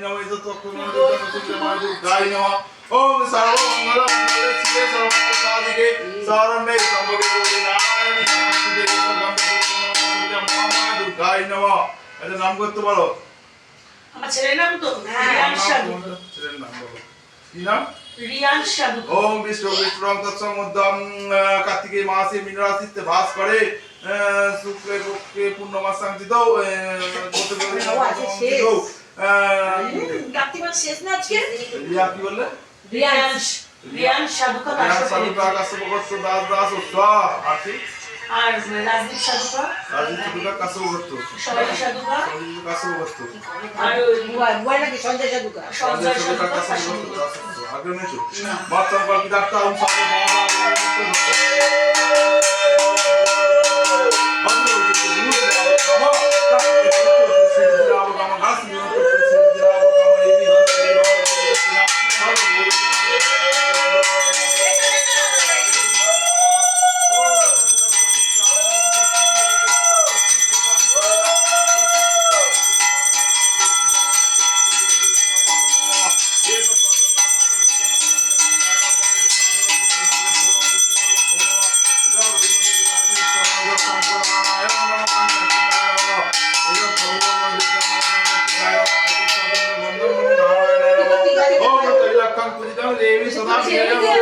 नमः इति तत्त्वमन्त्रं गाय नमः ओम सर्वमंगलं शिवे सर्वसाधिके शरण्ये त्र्यंबके गौरी नारायणी नमस्ते नमः गाय नमः এটা নাম করতে বলো আমার ছেলের নাম তো রিয়ান সাধু ছেলের নাম বলো কি নাম রিয়ান সাধু ओम विष्णु विष्णुरं तत्समुद्रं कार्तिके मासे मीन राशिते भास करे शुक्ले पक्षे पूर्णमासां तिथौ কার্তিক মাস শেষ না আজকে রিয়া কি বললে রিয়ান সাধু কা রিয়া সাধু কা কাসবগত দাস দাস উত্তা আরতি আর রাজদীপ সাধু কা রাজদীপ সাধু কা কাসবগত সবাই সাধু কা কাসবগত আর বুয়া নাকি সঞ্জয় সাধু কা সঞ্জয় সাধু কা কাসবগত আগে নেছো মাত্র কল ডাক্তার हम सब देवी सदा